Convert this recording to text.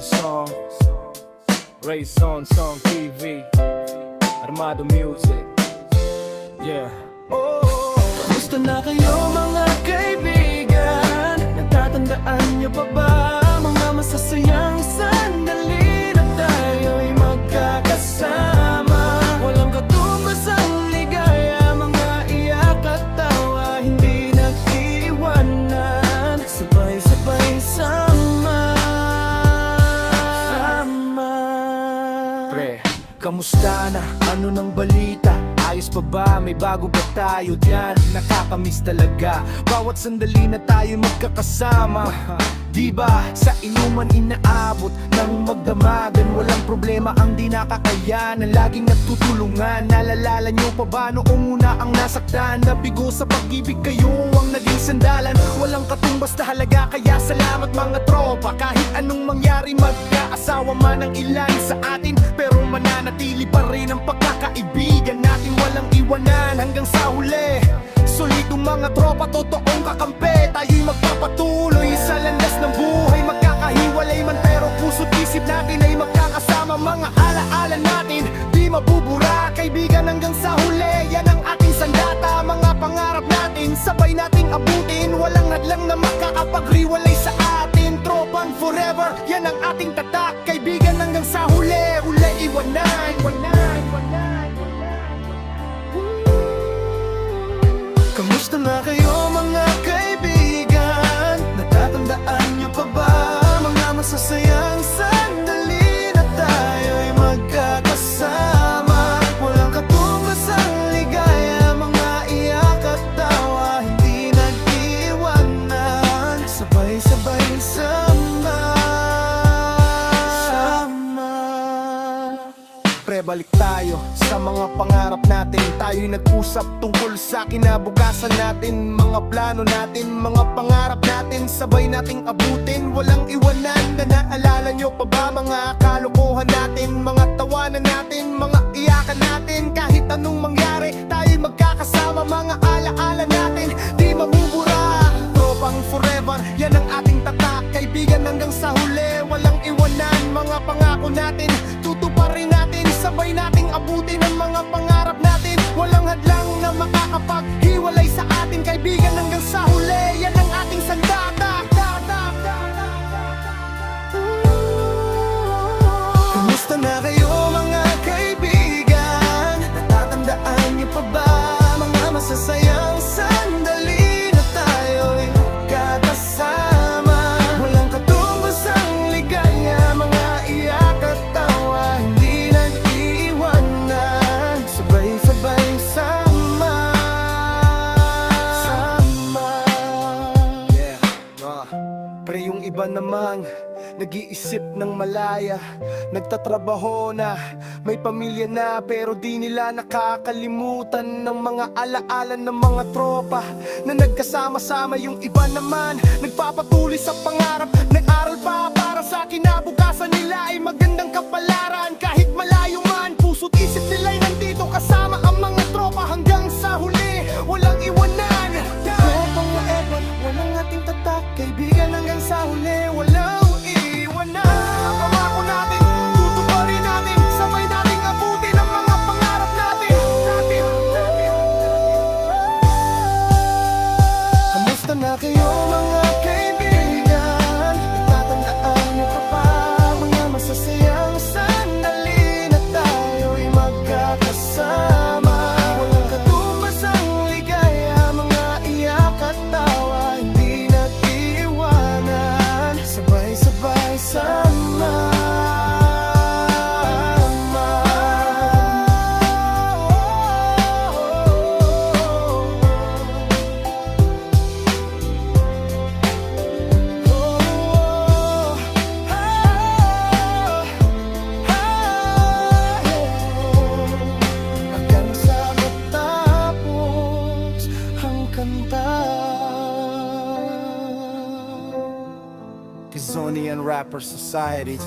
song, Race on Song TV, Armado Music. Yeah. Gusto na kayo mga kaibigan? Natatandaan niyo pa ba mga masasayang sandali na tayo'y magkakasama? Walang katumbas ang ligaya, mga iyak at tawa, hindi nag-iiwanan, sabay-sabay sama. Pre, kamusta na? Ano nang balita? Ayos pa ba? May bago ba tayo dyan? Nakakamiss talaga bawat sandali na tayo magkakasama. Diba? Sa inuman inaabot ng magdamagan, walang problema ang di nakakayanan, laging nagtutulungan. Naalala nyo pa ba noong una ang nasaktan? Nabigo sa pag-ibig, kayo ang naging sandalan. Walang katumbas na halaga, kaya salamat mga tropa. Kahit anong mangyari, magkaasawa man ang ilan sa atin, pero mananatili pa rin ang pagkakaibigan natin. Walang iwanan hanggang sa huli. Solidong mga tropa, totoong kakampi. Tayo'y magpapatuloy sa landas ng buhay. Magkakahiwalay man pero puso't isip natin ay magkakasama. Mga alaala natin di mabubura, kaibigan hanggang sa huli. Yan ang ating sandata, mga pangarap natin sabay nating abutin. Walang hadlang na makakapagriwalay sa atin. Tropang forever, yan ang ating tatak. Kaibigan hanggang sa huli, huli iwanan. Kamusta na kayo mga kaibigan? Natatandaan niyo pa ba mga masasayang sandali na tayo'y magkakasama? Walang katumbas ang ligaya, mga iyak at tawa, hindi nag-iwanan, sabay-sabay sama. Pre, balik tayo sa mga pangarap natin. Tayo'y nag-usap tungkol sa kinabukasan natin, mga plano natin, mga pangarap natin, sabay nating abutin. Walang iwanan. Na naalala nyo pa ba mga kalokohan natin, mga tawanan natin, mga iyakan natin? Kahit anong mangyari, tayo'y magkakasama. Mga alaala natin di mabubura. Tropang forever, yan ang ating tatak. Kaibigan hanggang sa huli, walang iwanan. Mga pangako natin, tutuparin natin, sabay nating abutin ang mga pangarap natin. Walang hadlang na makakapaghiwalay sa atin. Kaibigan hanggang sa huli, yan ang ating sandata. Kumusta na kayo mga kaibigan? Natatandaan niyo pa ba mga masasayang sandali na tayo'y magkakasama? Walang katumbas ang ligaya, mga iyak at tawa, hindi nag-iwanan, sabay-sabay sama. Yeah, pre, yung iba naman nag-iisip ng malaya, nagtatrabaho na, may pamilya na, pero di nila nakakalimutan ng mga alaala ng mga tropa na nagkasama-sama. Yung iba naman nagpapatuloy sa pangarap, nag-aral pa para sa kinabukasan nila ay magandang kapalaran. Kahit malayo man, puso't isip nila'y nandito, kasama ang mga tropa hanggang sa huli, walang iwanan. Tropang forever, walang ating tatak. Kaibigan hanggang sa huli, walang pangako natin, tutuparin natin, sabay nating abutin ang mga pangarap natin. Kamusta na kayo mga kaibigan? Natatandaan niyo pa ba mga masasayang sandali na tayo'y magkakasama? Walang katumbas ang ligaya, mga iyak at tawa, hindi nag-iwanan, sabay-sabay sama. Hanggang sa matapos ang kanta. Kizonian Rapper Society.